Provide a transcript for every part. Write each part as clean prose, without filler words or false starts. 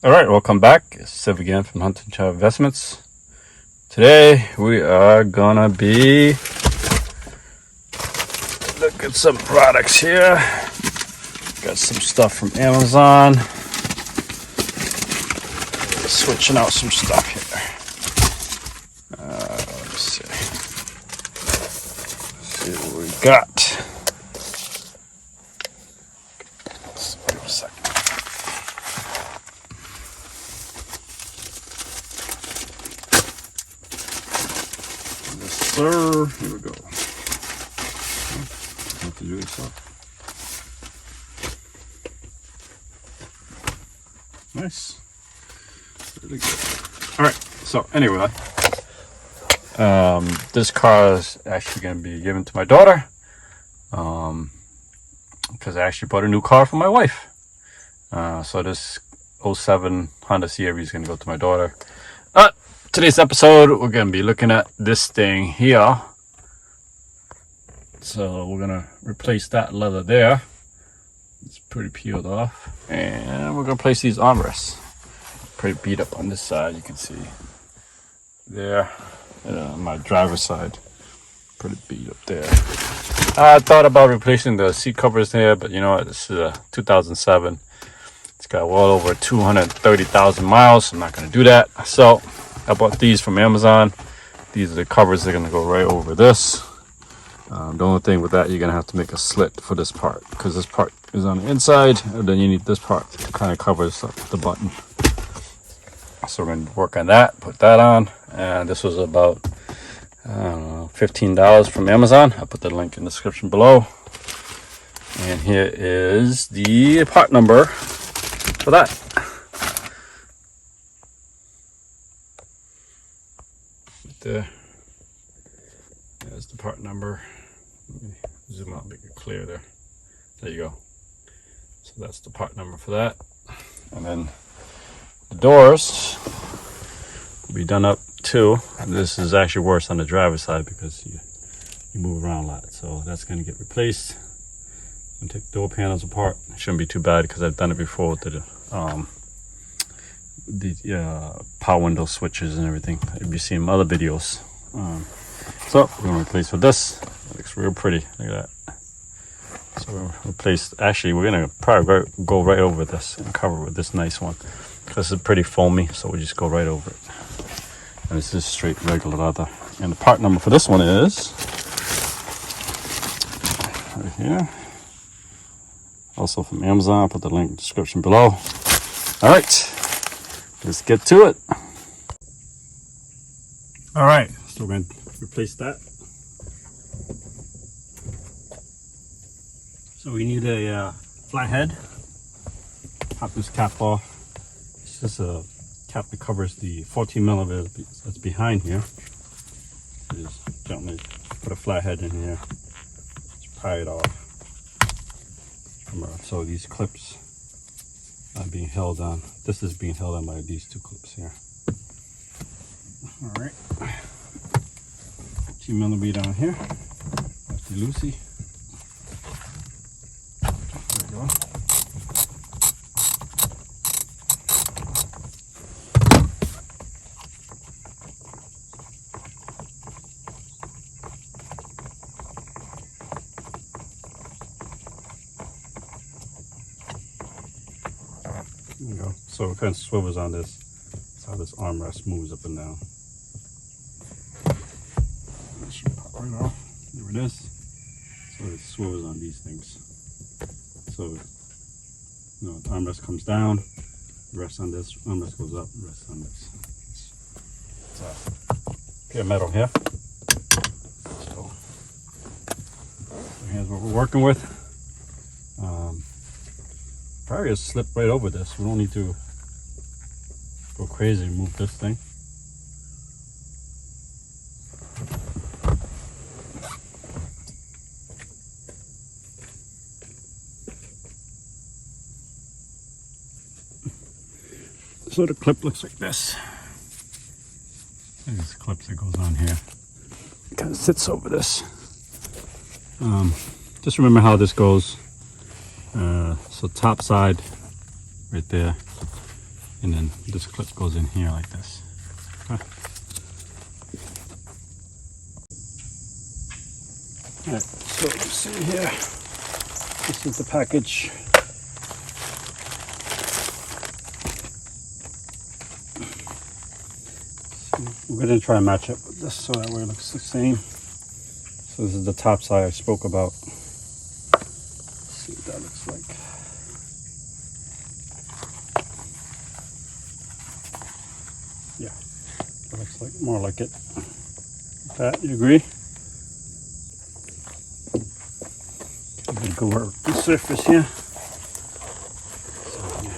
All right, welcome back. It's Siv again from Hunter and Chavy Investments. Today we are gonna be look at some products here. Got some stuff from Amazon. Switching out some stuff here. Let's see. Let's see what we got. Let's wait a second. Sir, here we go. Have to do this up. Nice. Really good. All right. So anyway, this car is actually going to be given to my daughter, because I actually bought a new car for my wife. So this 07 Honda CRV is going to go to my daughter. Today's episode, we're going to be looking at this thing here. So we're going to replace that leather there. It's pretty peeled off. And we're going to place these armrests. Pretty beat up on this side, you can see. There. On my driver's side. Pretty beat up there. I thought about replacing the seat covers there, but you know what? This is a 2007. It's got well over 230,000 miles. So I'm not going to do that. So I bought these from Amazon. These are the covers. They're going to go right over this. The only thing with that, you're going to have to make a slit for this part, because this part is on the inside, and then you need this part to kind of covers up the button. So we're going to work on that, put that on. And this was about $15 from Amazon. I'll put the link in the description below. And here is the part number for that. There's the part number. Let me zoom out, make it clear there. There you go. So that's the part number for that. And then the doors will be done up too. This is actually worse on the driver's side because you move around a lot. So that's going to get replaced. I'm going to take the door panels apart. It shouldn't be too bad because I've done it before with the power window switches and everything. If you've seen other videos. So we're going to replace with this. It looks real pretty. Look at that. So we'll replace. Actually, we're going to probably go right over this and cover with this nice one because it's pretty foamy. So we just go right over it. And this is straight regular leather. And the part number for this one is right here. Also from Amazon. I'll put the link in the description below. All right. Let's get to it. All right, so we're going to replace that. So we need a flat head. Pop this cap off. It's just a cap that covers the 14 millimeter that's behind here. Just gently put a flat head in here. Just pry it off. So these clips are being held on. This is being held on by these two clips here. All right. 2 millimeter on here. That's the loosey. There you go. There you go. So it kind of swivels on this. That's how this armrest moves up and down. That should pop right off. There it is. So it swivels on these things. So the armrest comes down, rests on this, armrest goes up, rests on this. So pure metal here. So here's what we're working with. Probably just slip right over this. We don't need to go crazy and move this thing. So the clip looks like this. There's clips that goes on here. It kind of sits over this. Just remember how this goes. So top side right there, And then this clip goes in here like this. Okay. Alright, so you see here, this is the package. So we're going to try and match it with this so that way it looks the same. So this is the top side I spoke about. Let's see what that looks like. Yeah, that looks like more like it. Like that, you agree? I'm going to go over the surface here. So, yeah.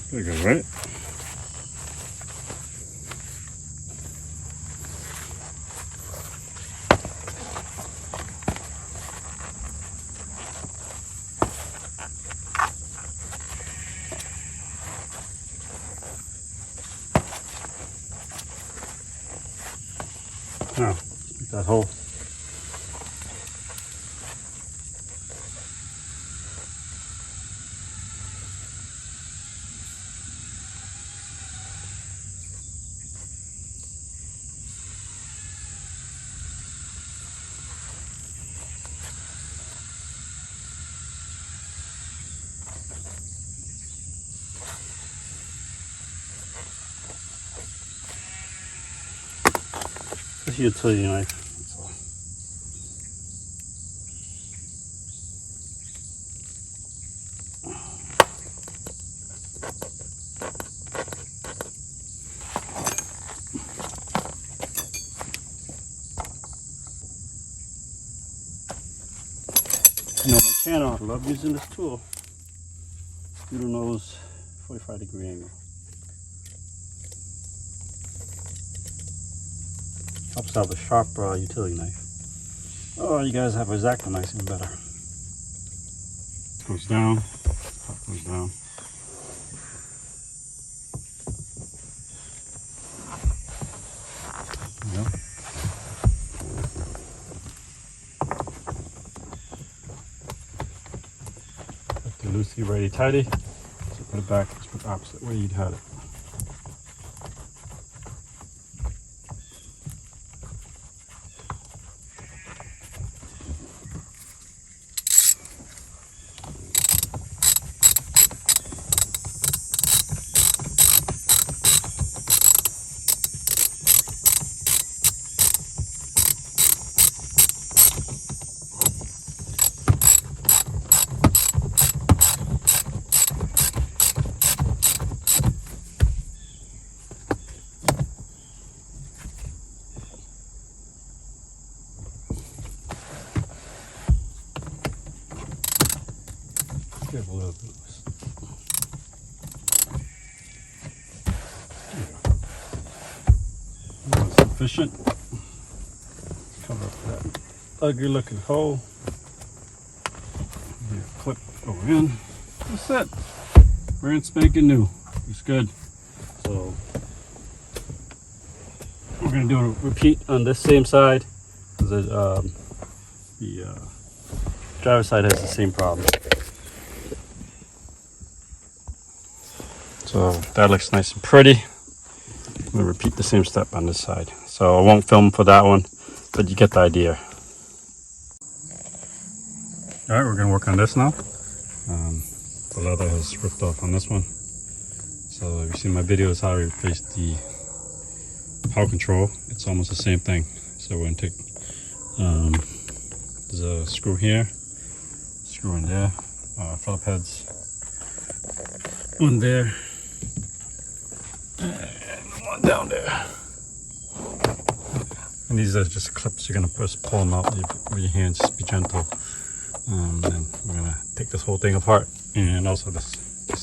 Pretty good, right? Now, make that hole. This is a utility knife. You know my channel, I love using this tool. Through the nose, 45-degree angle. Helps out with sharp utility knife. Oh, you guys have X-Acto knives, even better. Goes down, top goes down. There you go. Put the loosey righty tighty. So put it back, let's put the opposite way you'd had it. Give a little bit loose. That's sufficient. Cover up that ugly looking hole. Your clip go in. That's it. Brand spanking new. It's good. So we're gonna do a repeat on this same side because the driver's side has the same problem. So that looks nice and pretty. I'm going to repeat the same step on this side. So I won't film for that one, but you get the idea. All right, we're going to work on this now. The leather has ripped off on this one. So if you see my videos how I replace the power control, it's almost the same thing. So we're gonna take there's a screw here, screw in there, Phillip heads, one there, and one down there. And these are just clips. You're gonna just pull them out with your hands. Just be gentle. And we're gonna take this whole thing apart, and also this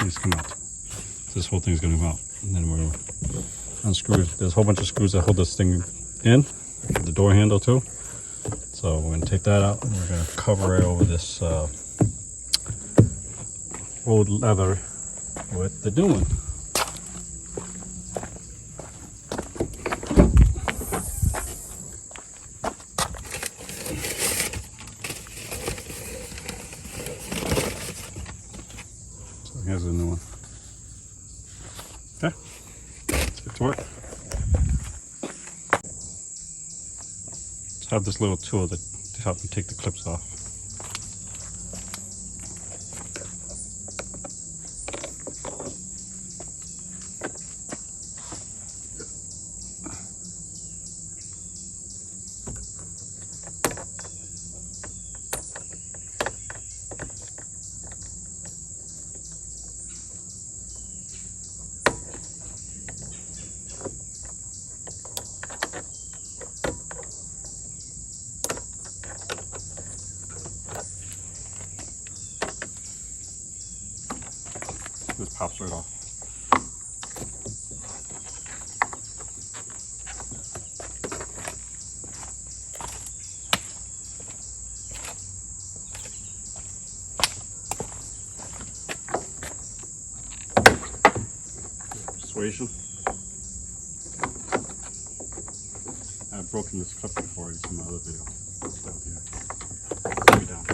needs to come out. So this whole thing's gonna come out, and then we'll unscrew. There's a whole bunch of screws that hold this thing in, the door handle too. So we're gonna take that out, and we're gonna cover it over this old leather with the new one. Here's the new one. Okay, let's get to work. Just have this little tool to help me take the clips off. This pops right off. Persuasion. I've broken this clip before in some other video. It's down here. Way down.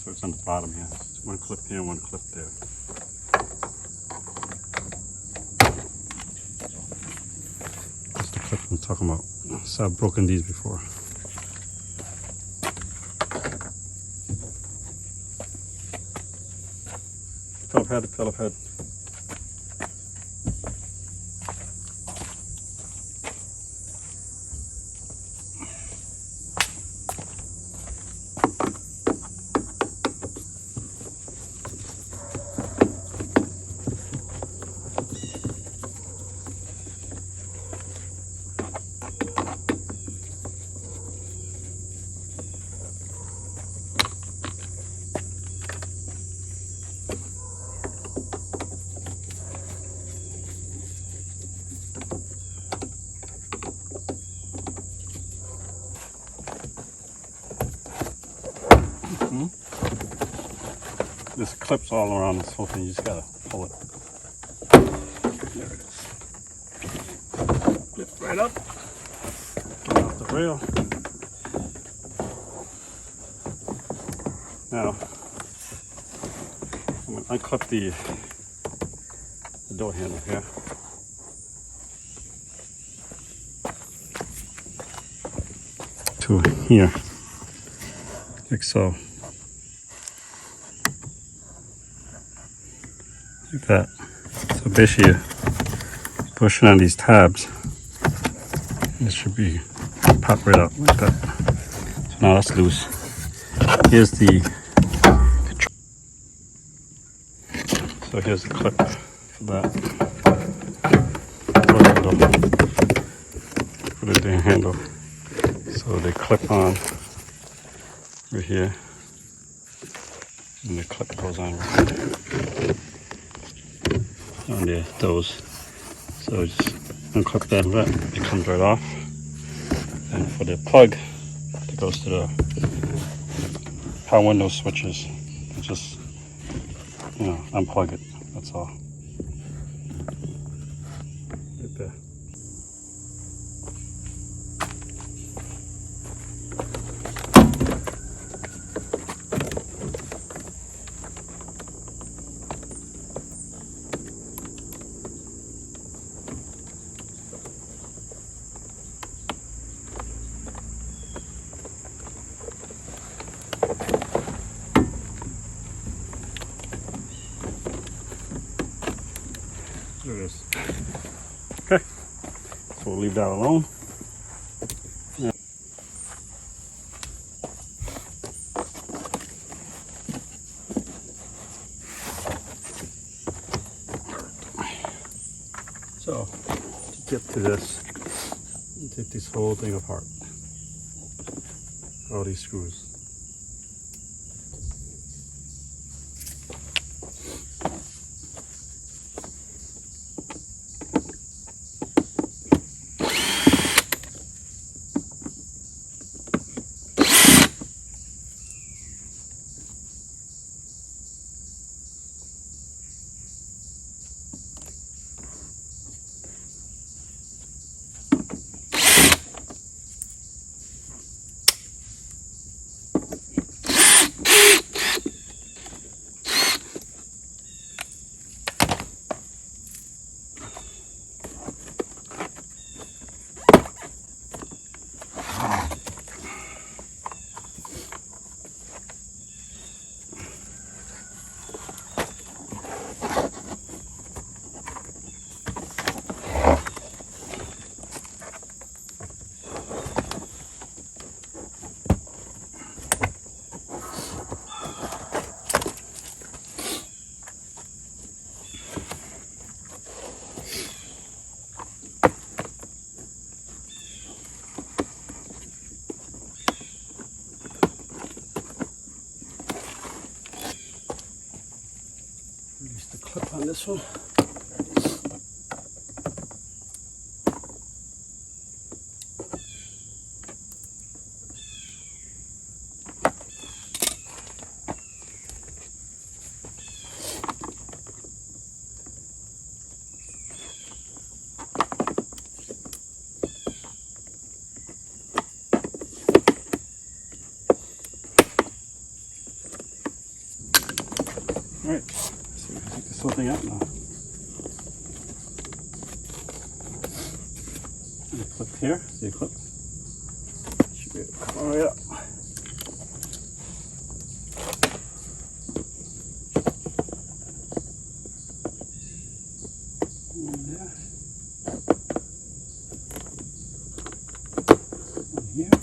So it's on the bottom here. It's one clip here, one clip there. That's the clip I'm talking about. So I've broken these before. Phillip head. There's clips all around this whole thing. You just gotta pull it. There it is. Lift right up. Get off the rail. Now I'm gonna unclip the door handle here. To here, like so. Like that. So basically you pushing on these tabs, it should be pop right out like that. So now that's loose. Here's the control. So here's the clip for that. For the damn handle. So they clip on right here. And the clip goes on right there. On there, those. So just unclip that, it comes right off. And for the plug that goes to the power window switches, just unplug it. That's all. Right there. There it is. Okay, so we'll leave that alone. Yeah. So, to get to this, take this whole thing apart. All these screws. Release the clip on this one. Alright, so we can take this whole thing out now. And the clip here, see the clip? Should be able to come all the way up. One there. One here.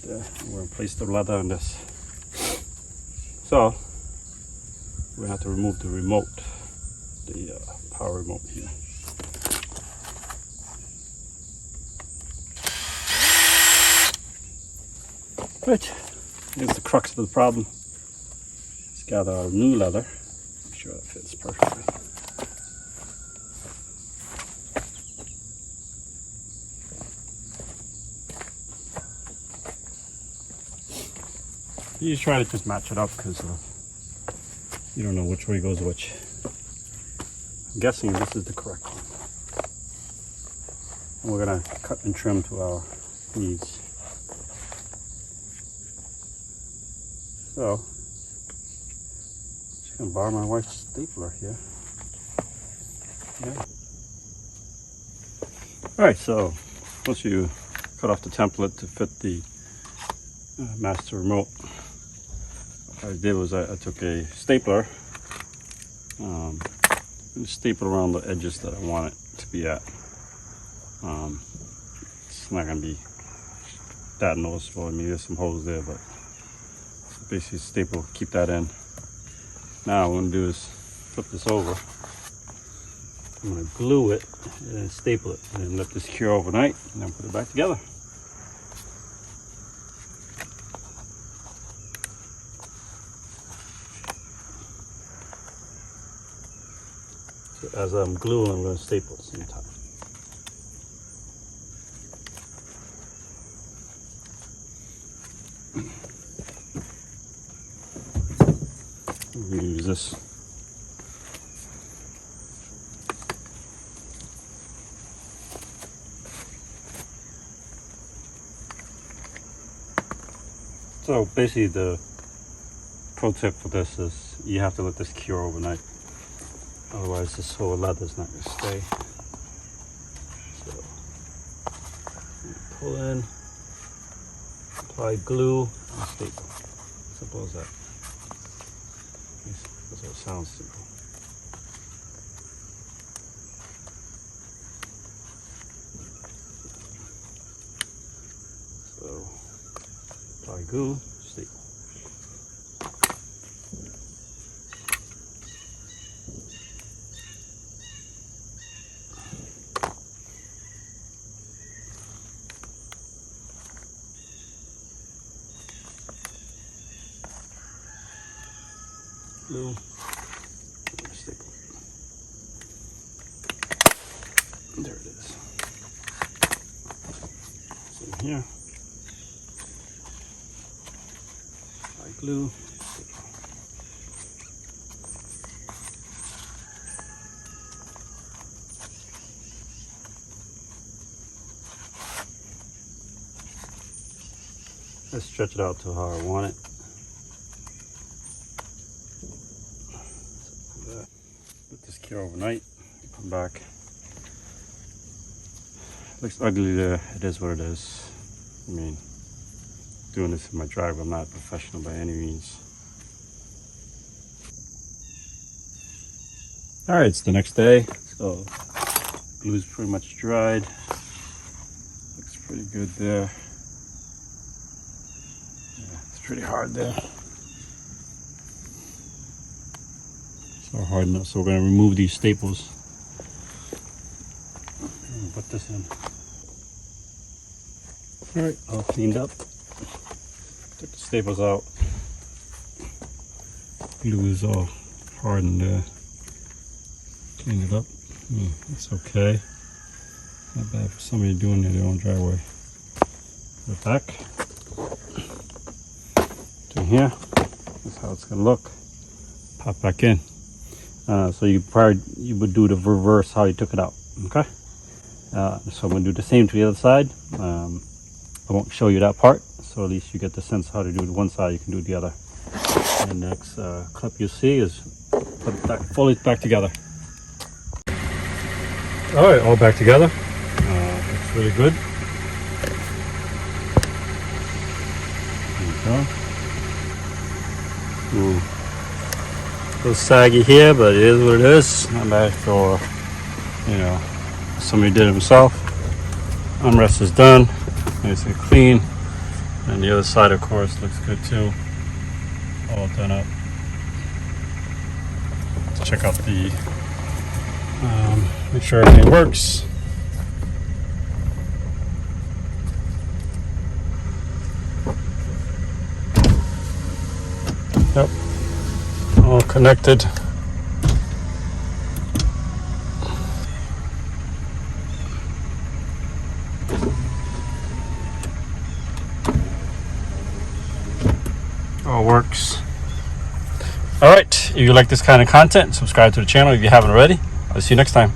There, and we're going to place the leather on this. So, we have to remove the remote, the power remote here. Right, here's the crux of the problem. Let's gather our new leather. Make sure that fits perfectly. You try to just match it up because you don't know which way goes which. I'm guessing this is the correct one. And we're going to cut and trim to our needs. So, just going to borrow my wife's stapler here. Yeah. Alright, so once you cut off the template to fit the master remote, what I did was I took a stapler and stapled around the edges that I want it to be at. It's not going to be that noticeable. I mean, there's some holes there, but basically staple, keep that in. Now what I'm going to do is flip this over. I'm going to glue it and then staple it and then let this cure overnight and then put it back together. So as I'm gluing, I'm going to staple at the same time. I'm going to use this. So basically the pro tip for this is you have to let this cure overnight. Otherwise this whole leather is not going to stay. So pull in, apply glue, and staple. Simple as that. That's what it sounds simple. Sorry, glue. Staple. Glue. Staple. There it is. So here. Glue. Let's stretch it out to how I want it. Put this cure overnight. Come back. Looks ugly there. It is what it is. I mean, doing this in my driveway. I'm not a professional by any means. All right, it's the next day, so glue's pretty much dried. Looks pretty good there. Yeah, it's pretty hard there. So hard enough. So we're gonna remove these staples. And put this in. All right, all cleaned up. Took the staples out. Glue is all hardened there. Clean it up. It's okay. Not bad for somebody doing their own driveway. Put it back. To here. That's how it's gonna look. Pop back in. So you would do the reverse how you took it out. Okay. So I'm gonna do the same to the other side. I won't show you that part, so at least you get the sense how to do it one side, you can do the other. And the next clip you see is put it back, fully back together. All right, all back together. Looks really good. There you go. Ooh. A little saggy here, but it is what it is. Not bad for, you know, somebody did it himself. Armrest is done. Nice and clean. And the other side, of course, looks good too. All done up. Let's check out the, make sure everything works. Yep. All connected. All works. All right, if you like this kind of content, subscribe to the channel if you haven't already. I'll see you next time.